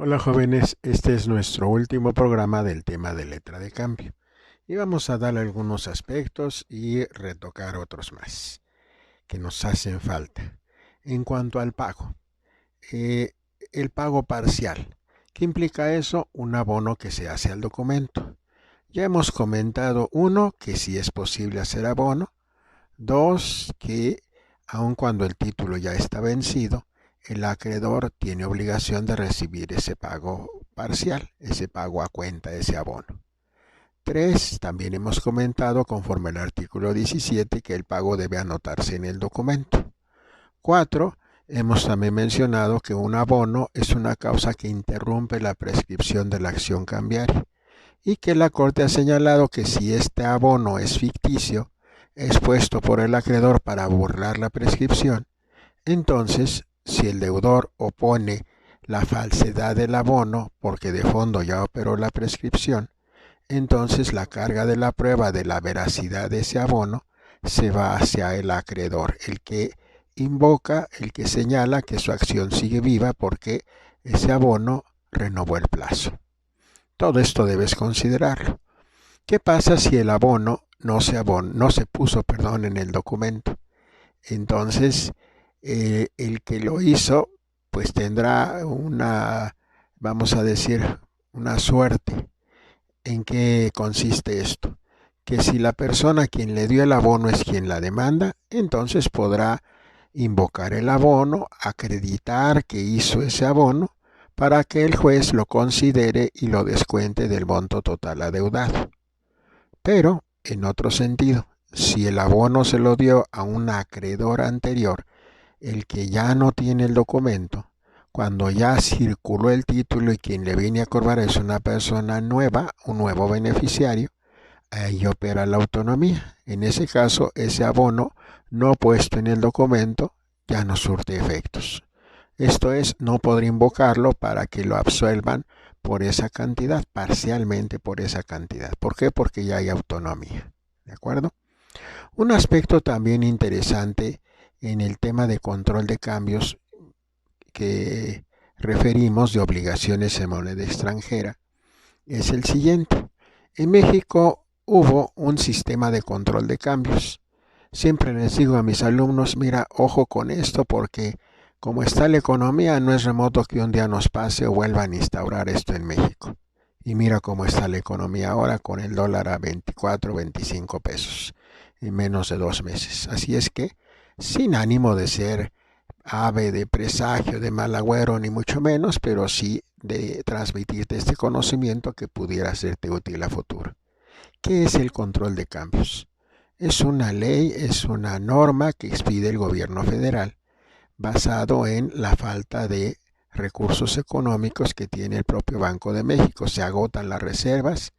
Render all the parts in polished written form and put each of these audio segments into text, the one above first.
Hola jóvenes, este es nuestro último programa del tema de letra de cambio y vamos a dar algunos aspectos y retocar otros más que nos hacen falta. En cuanto al pago, eh, el pago parcial. ¿Qué implica eso? Un abono que se hace al documento. Ya hemos comentado, uno, que si es posible hacer abono; dos, que aun cuando el título ya está vencido, el acreedor tiene obligación de recibir ese pago parcial, ese pago a cuenta, ese abono. Tres, también hemos comentado conforme al artículo 17 que el pago debe anotarse en el documento. Cuatro, hemos también mencionado que un abono es una causa que interrumpe la prescripción de la acción cambiaria y que la Corte ha señalado que si este abono es ficticio, es puesto por el acreedor para burlar la prescripción, entonces, si el deudor opone la falsedad del abono porque de fondo ya operó la prescripción, entonces la carga de la prueba de la veracidad de ese abono se va hacia el acreedor, el que invoca, el que señala que su acción sigue viva porque ese abono renovó el plazo. Todo esto debes considerarlo. ¿Qué pasa si el abono no se puso, en el documento? Entonces, el que lo hizo, pues tendrá vamos a decir, una suerte. ¿En qué consiste esto? Que si la persona a quien le dio el abono es quien la demanda, entonces podrá invocar el abono, acreditar que hizo ese abono, para que el juez lo considere y lo descuente del monto total adeudado. Pero, en otro sentido, si el abono se lo dio a un acreedor anterior, el que ya no tiene el documento, cuando ya circuló el título y quien le viene a cobrar es una persona nueva, un nuevo beneficiario, ahí opera la autonomía. En ese caso, ese abono no puesto en el documento ya no surte efectos. Esto es, no podrá invocarlo para que lo absuelvan por esa cantidad, parcialmente por esa cantidad. ¿Por qué? Porque ya hay autonomía. ¿De acuerdo? Un aspecto también interesante en el tema de control de cambios que referimos de obligaciones en moneda extranjera es el siguiente. En México hubo un sistema de control de cambios. Siempre les digo a mis alumnos, mira, ojo con esto porque como está la economía, no es remoto que un día nos pase o vuelvan a instaurar esto en México. Y mira cómo está la economía ahora con el dólar a 24, 25 pesos en menos de 2 meses. Así es que, sin ánimo de ser ave de presagio, de mal agüero, ni mucho menos, pero sí de transmitirte este conocimiento que pudiera serte útil a futuro. ¿Qué es el control de cambios? Es una ley, es una norma que expide el gobierno federal basado en la falta de recursos económicos que tiene el propio Banco de México. Se agotan las reservas,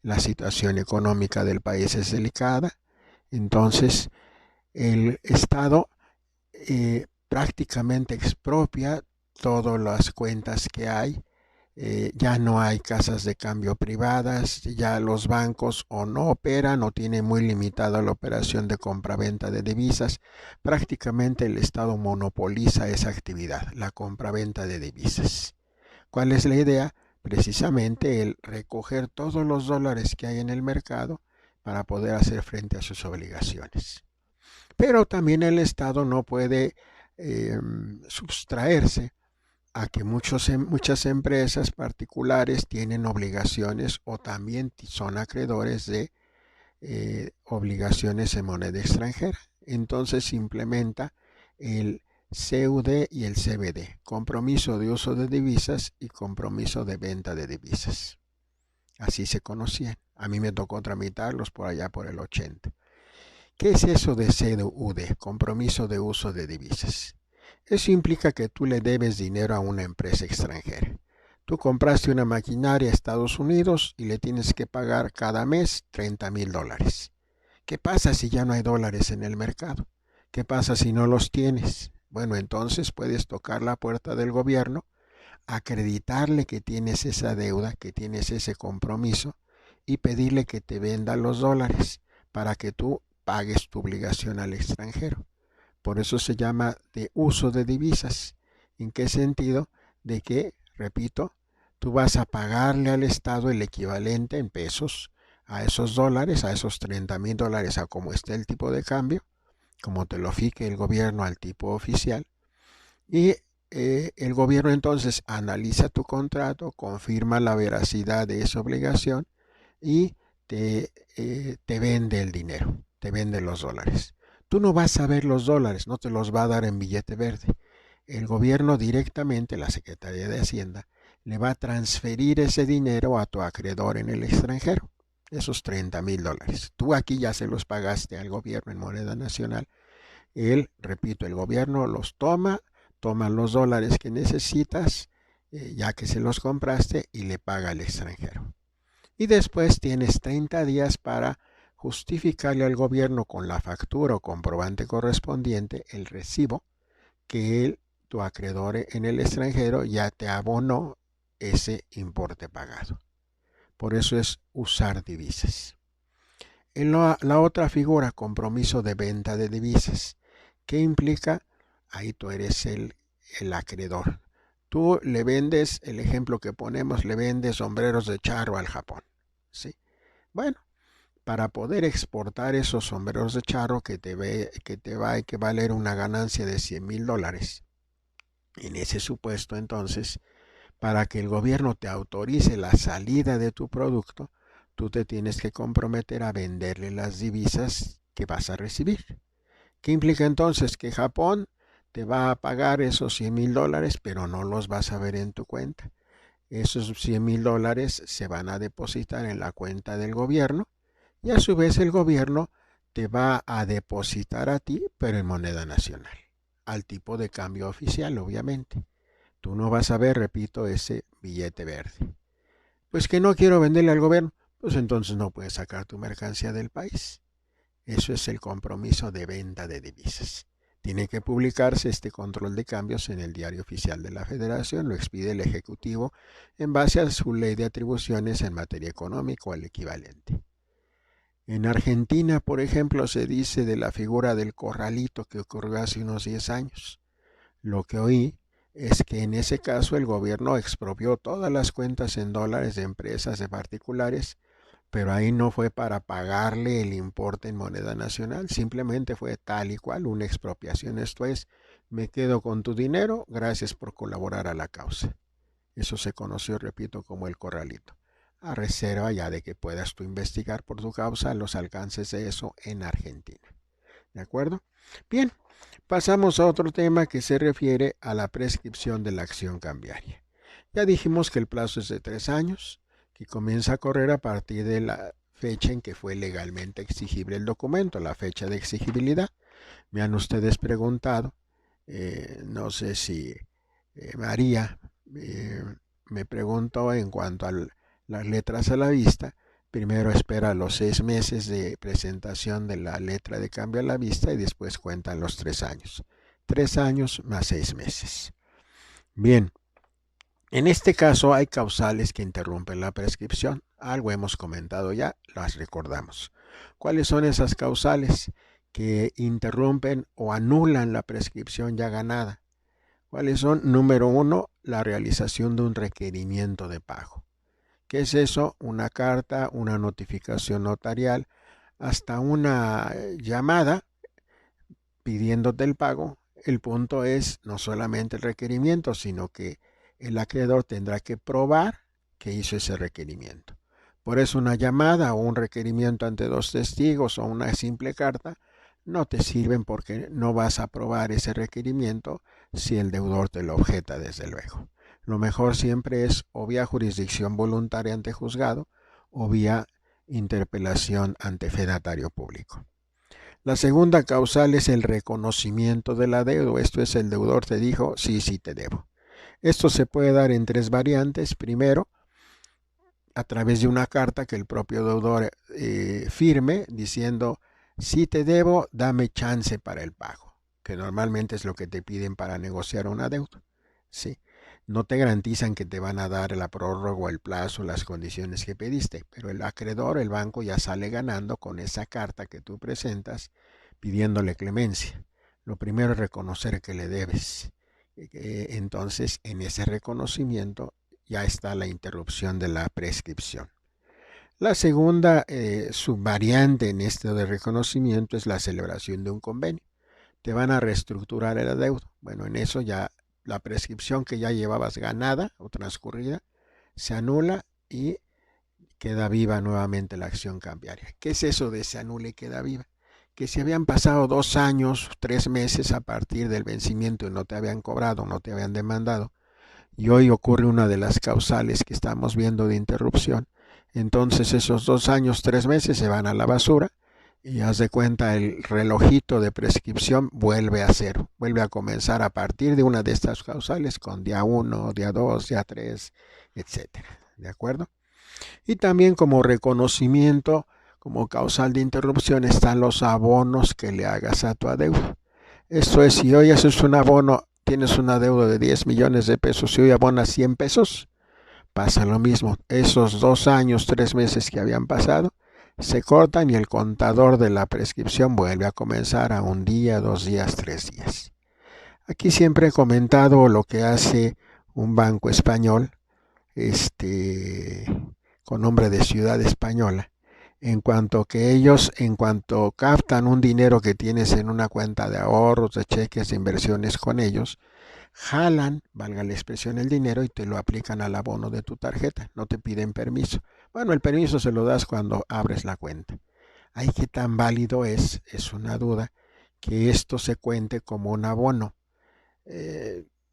la situación económica del país es delicada, entonces el Estado prácticamente expropia todas las cuentas que hay. Ya no hay casas de cambio privadas, ya los bancos o no operan o tienen muy limitada la operación de compra-venta de divisas. Prácticamente el Estado monopoliza esa actividad, la compra-venta de divisas. ¿Cuál es la idea? Precisamente el recoger todos los dólares que hay en el mercado para poder hacer frente a sus obligaciones. Pero también el Estado no puede sustraerse a que muchas empresas particulares tienen obligaciones o también son acreedores de obligaciones en moneda extranjera. Entonces se implementa el CUD y el CBD, compromiso de uso de divisas y compromiso de venta de divisas. Así se conocían. A mí me tocó tramitarlos por allá por el 80. ¿Qué es eso de CUD, compromiso de uso de divisas? Eso implica que tú le debes dinero a una empresa extranjera. Tú compraste una maquinaria a Estados Unidos y le tienes que pagar cada mes $30,000. ¿Qué pasa si ya no hay dólares en el mercado? ¿Qué pasa si no los tienes? Bueno, entonces puedes tocar la puerta del gobierno, acreditarle que tienes esa deuda, que tienes ese compromiso y pedirle que te venda los dólares para que tú pagues tu obligación al extranjero. Por eso se llama de uso de divisas. ¿En qué sentido? De que, repito, tú vas a pagarle al Estado el equivalente en pesos a esos dólares, a esos $30,000, a como esté el tipo de cambio, como te lo fije el gobierno al tipo oficial. Y el gobierno entonces analiza tu contrato, confirma la veracidad de esa obligación y te vende el dinero, te vende los dólares. Tú no vas a ver los dólares, no te los va a dar en billete verde. El gobierno directamente, la Secretaría de Hacienda, le va a transferir ese dinero a tu acreedor en el extranjero, esos $30,000. Tú aquí ya se los pagaste al gobierno en moneda nacional. Repito, el gobierno los toma los dólares que necesitas, ya que se los compraste, y le paga al extranjero. Y después tienes 30 días para justificarle al gobierno con la factura o comprobante correspondiente el recibo que tu acreedor en el extranjero ya te abonó ese importe pagado. Por eso es usar divisas. En la otra figura, compromiso de venta de divisas. ¿Qué implica? Ahí tú eres el acreedor. Tú le vendes, el ejemplo que ponemos, le vendes sombreros de charro al Japón. ¿Sí? Bueno, para poder exportar esos sombreros de charro que te va a equivaler una ganancia de $100,000, en ese supuesto entonces, para que el gobierno te autorice la salida de tu producto, tú te tienes que comprometer a venderle las divisas que vas a recibir. ¿Qué implica entonces? Que Japón te va a pagar esos $100,000, pero no los vas a ver en tu cuenta. Esos $100,000 se van a depositar en la cuenta del gobierno y a su vez el gobierno te va a depositar a ti, pero en moneda nacional, al tipo de cambio oficial, obviamente. Tú no vas a ver, repito, ese billete verde. Pues que no quiero venderle al gobierno, pues entonces no puedes sacar tu mercancía del país. Eso es el compromiso de venta de divisas. Tiene que publicarse este control de cambios en el Diario Oficial de la Federación, lo expide el Ejecutivo en base a su ley de atribuciones en materia económica o el equivalente. En Argentina, por ejemplo, se dice de la figura del corralito que ocurrió hace unos 10 años. Lo que oí es que en ese caso el gobierno expropió todas las cuentas en dólares de empresas de particulares, pero ahí no fue para pagarle el importe en moneda nacional, simplemente fue tal y cual una expropiación. Esto es, me quedo con tu dinero, gracias por colaborar a la causa. Eso se conoció, repito, como el corralito, a reserva ya de que puedas tú investigar por tu causa los alcances de eso en Argentina. ¿De acuerdo? Bien, pasamos a otro tema que se refiere a la prescripción de la acción cambiaria. Ya dijimos que el plazo es de 3 años, que comienza a correr a partir de la fecha en que fue legalmente exigible el documento, la fecha de exigibilidad. Me han ustedes preguntado, no sé si María me preguntó en cuanto a las letras a la vista. Primero espera los 6 meses de presentación de la letra de cambio a la vista y después cuentan los 3 años. 3 años más 6 meses. Bien, en este caso hay causales que interrumpen la prescripción. Algo hemos comentado ya, las recordamos. ¿Cuáles son esas causales que interrumpen o anulan la prescripción ya ganada? ¿Cuáles son? Número 1, la realización de un requerimiento de pago. ¿Qué es eso? Una carta, una notificación notarial, hasta una llamada pidiéndote el pago. El punto es no solamente el requerimiento, sino que el acreedor tendrá que probar que hizo ese requerimiento. Por eso una llamada o un requerimiento ante 2 testigos o una simple carta no te sirven porque no vas a probar ese requerimiento si el deudor te lo objeta, desde luego. Lo mejor siempre es o vía jurisdicción voluntaria ante juzgado o vía interpelación ante fedatario público. La segunda causal es el reconocimiento del adeudo. Esto es, el deudor te dijo, sí, sí te debo. Esto se puede dar en 3 variantes. Primero, a través de una carta que el propio deudor firme diciendo, sí te debo, dame chance para el pago, que normalmente es lo que te piden para negociar un adeudo. Sí. No te garantizan que te van a dar la prórroga, el plazo, las condiciones que pediste, pero el acreedor, el banco, ya sale ganando con esa carta que tú presentas pidiéndole clemencia. Lo primero es reconocer que le debes. Entonces, en ese reconocimiento ya está la interrupción de la prescripción. La segunda subvariante en esto de reconocimiento es la celebración de un convenio. Te van a reestructurar el adeudo. Bueno, en eso ya la prescripción que ya llevabas ganada o transcurrida se anula y queda viva nuevamente la acción cambiaria. ¿Qué es eso de se anula y queda viva? Que si habían pasado 2 años, 3 meses a partir del vencimiento y no te habían cobrado, no te habían demandado, y hoy ocurre una de las causales que estamos viendo de interrupción, entonces esos 2 años, 3 meses se van a la basura y haz de cuenta el relojito de prescripción vuelve a cero, vuelve a comenzar a partir de una de estas causales con día 1, día 2, día 3, etcétera. ¿De acuerdo? Y también como reconocimiento, como causal de interrupción están los abonos que le hagas a tu adeudo. Esto es, si hoy haces un abono, tienes una deuda de 10 millones de pesos, si hoy abonas 100 pesos, pasa lo mismo. Esos 2 años, 3 meses que habían pasado, se cortan y el contador de la prescripción vuelve a comenzar a 1 día, 2 días, 3 días. Aquí siempre he comentado lo que hace un banco español, con nombre de Ciudad Española, en cuanto captan un dinero que tienes en una cuenta de ahorros, de cheques, de inversiones con ellos, jalan, valga la expresión, el dinero y te lo aplican al abono de tu tarjeta, no te piden permiso. Bueno, el permiso se lo das cuando abres la cuenta. Ay, qué tan válido es una duda, que esto se cuente como un abono.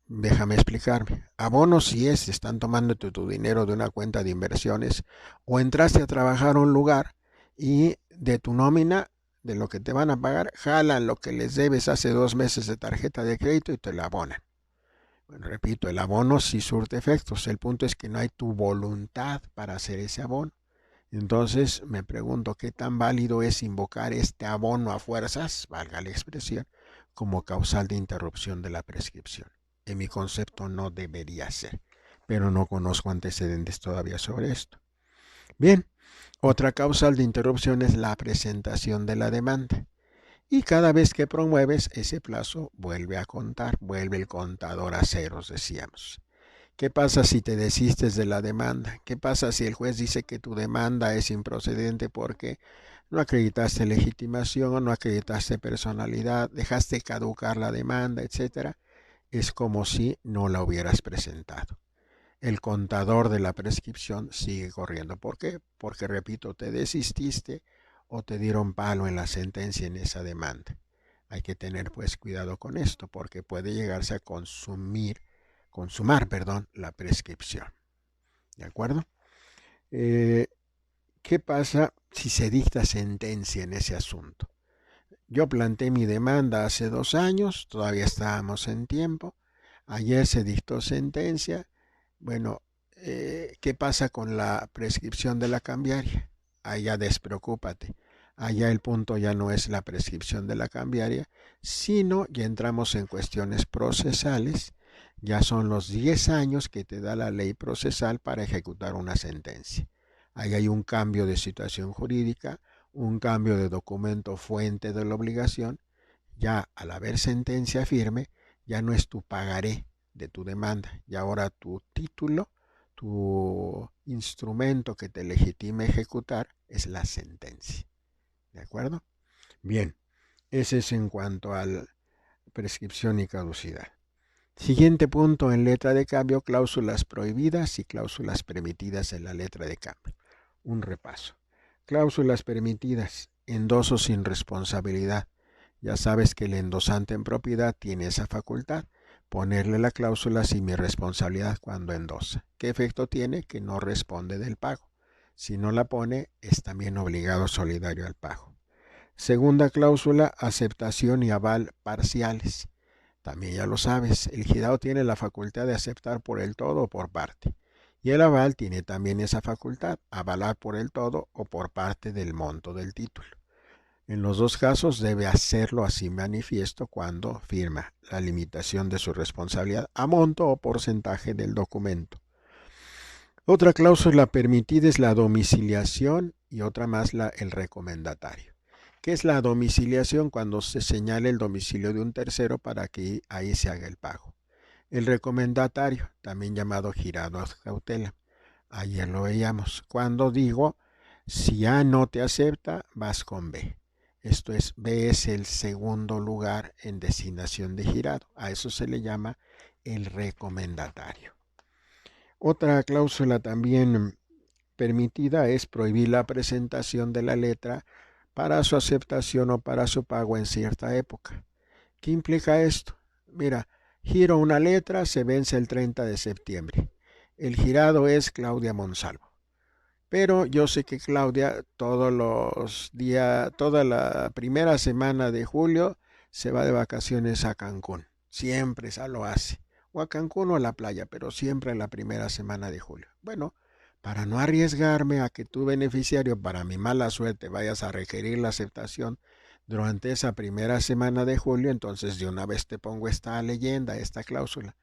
Déjame explicarme. Abono si están tomando tu dinero de una cuenta de inversiones o entraste a trabajar a un lugar y de tu nómina, de lo que te van a pagar, jalan lo que les debes hace 2 meses de tarjeta de crédito y te la abonan. Bueno, repito, el abono sí surte efectos. El punto es que no hay tu voluntad para hacer ese abono. Entonces me pregunto qué tan válido es invocar este abono a fuerzas, valga la expresión, como causal de interrupción de la prescripción. En mi concepto no debería ser, pero no conozco antecedentes todavía sobre esto. Bien, otra causal de interrupción es la presentación de la demanda. Y cada vez que promueves, ese plazo vuelve a contar, vuelve el contador a ceros, decíamos. ¿Qué pasa si te desistes de la demanda? ¿Qué pasa si el juez dice que tu demanda es improcedente porque no acreditaste legitimación, no acreditaste personalidad, dejaste caducar la demanda, etcétera? Es como si no la hubieras presentado. El contador de la prescripción sigue corriendo. ¿Por qué? Porque, repito, te desististe o te dieron palo en la sentencia en esa demanda. Hay que tener pues cuidado con esto porque puede llegarse a consumar, la prescripción. ¿De acuerdo? ¿Qué pasa si se dicta sentencia en ese asunto? Yo planteé mi demanda hace 2 años, todavía estábamos en tiempo. Ayer se dictó sentencia. Bueno, ¿qué pasa con la prescripción de la cambiaria? Allá despreocúpate. Allá el punto ya no es la prescripción de la cambiaria, sino ya entramos en cuestiones procesales. Ya son los 10 años que te da la ley procesal para ejecutar una sentencia. Ahí hay un cambio de situación jurídica, un cambio de documento fuente de la obligación. Ya al haber sentencia firme, ya no es tu pagaré de tu demanda, y ahora tu título, tu instrumento que te legitime ejecutar es la sentencia. ¿De acuerdo? Bien, ese es en cuanto a la prescripción y caducidad. Siguiente punto en letra de cambio, cláusulas prohibidas y cláusulas permitidas en la letra de cambio. Un repaso. Cláusulas permitidas, endoso sin responsabilidad. Ya sabes que el endosante en propiedad tiene esa facultad, ponerle la cláusula sin mi responsabilidad cuando endosa. ¿Qué efecto tiene? Que no responde del pago. Si no la pone, es también obligado solidario al pago. Segunda cláusula, aceptación y aval parciales. También ya lo sabes, el jurado tiene la facultad de aceptar por el todo o por parte. Y el aval tiene también esa facultad, avalar por el todo o por parte del monto del título. En los dos casos debe hacerlo así manifiesto cuando firma la limitación de su responsabilidad a monto o porcentaje del documento. Otra cláusula permitida es la domiciliación y otra más el recomendatario. ¿Qué es la domiciliación? Cuando se señala el domicilio de un tercero para que ahí se haga el pago. El recomendatario, también llamado girado a cautela. Ayer lo veíamos. Cuando digo, si A no te acepta, vas con B. Esto es, B es el segundo lugar en designación de girado. A eso se le llama el recomendatario. Otra cláusula también permitida es prohibir la presentación de la letra para su aceptación o para su pago en cierta época. ¿Qué implica esto? Mira, giro una letra, se vence el 30 de septiembre. El girado es Claudia Monsalvo. Pero yo sé que Claudia todos los días, toda la primera semana de julio se va de vacaciones a Cancún. Siempre esa lo hace. O a Cancún o a la playa, pero siempre en la primera semana de julio. Bueno, para no arriesgarme a que tu beneficiario, para mi mala suerte, vayas a requerir la aceptación durante esa primera semana de julio, entonces de una vez te pongo esta leyenda, esta cláusula.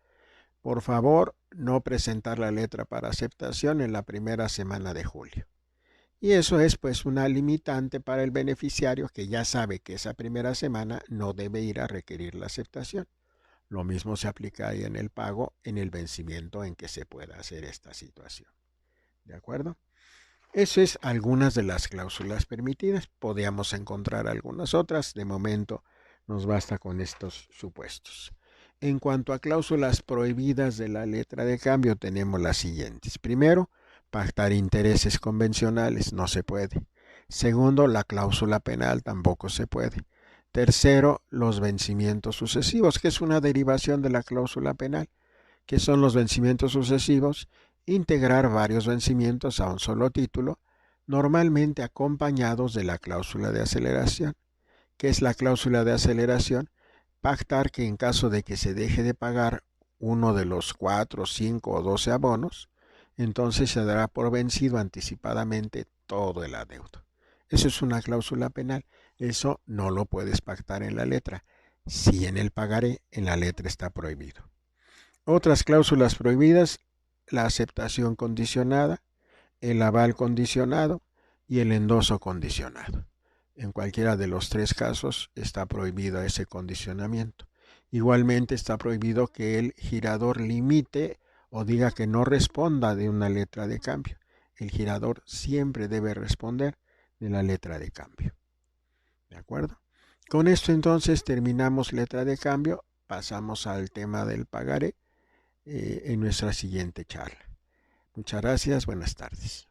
Por favor, no presentar la letra para aceptación en la primera semana de julio. Y eso es pues una limitante para el beneficiario que ya sabe que esa primera semana no debe ir a requerir la aceptación. Lo mismo se aplica ahí en el pago, en el vencimiento en que se pueda hacer esta situación. ¿De acuerdo? Eso es algunas de las cláusulas permitidas. Podríamos encontrar algunas otras. De momento nos basta con estos supuestos. En cuanto a cláusulas prohibidas de la letra de cambio, tenemos las siguientes. Primero, pactar intereses convencionales, no se puede. Segundo, la cláusula penal tampoco se puede. Tercero, los vencimientos sucesivos, que es una derivación de la cláusula penal. ¿Qué son los vencimientos sucesivos? Integrar varios vencimientos a un solo título, normalmente acompañados de la cláusula de aceleración. ¿Qué es la cláusula de aceleración? Pactar que en caso de que se deje de pagar uno de los 4, 5 o 12 abonos, entonces se dará por vencido anticipadamente todo el adeudo. Eso es una cláusula penal. Eso no lo puedes pactar en la letra. Si en el pagaré, en la letra está prohibido. Otras cláusulas prohibidas, la aceptación condicionada, el aval condicionado y el endoso condicionado. En cualquiera de los tres casos está prohibido ese condicionamiento. Igualmente está prohibido que el girador limite o diga que no responda de una letra de cambio. El girador siempre debe responder de la letra de cambio. ¿De acuerdo? Con esto entonces terminamos letra de cambio, pasamos al tema del pagaré en nuestra siguiente charla. Muchas gracias, buenas tardes.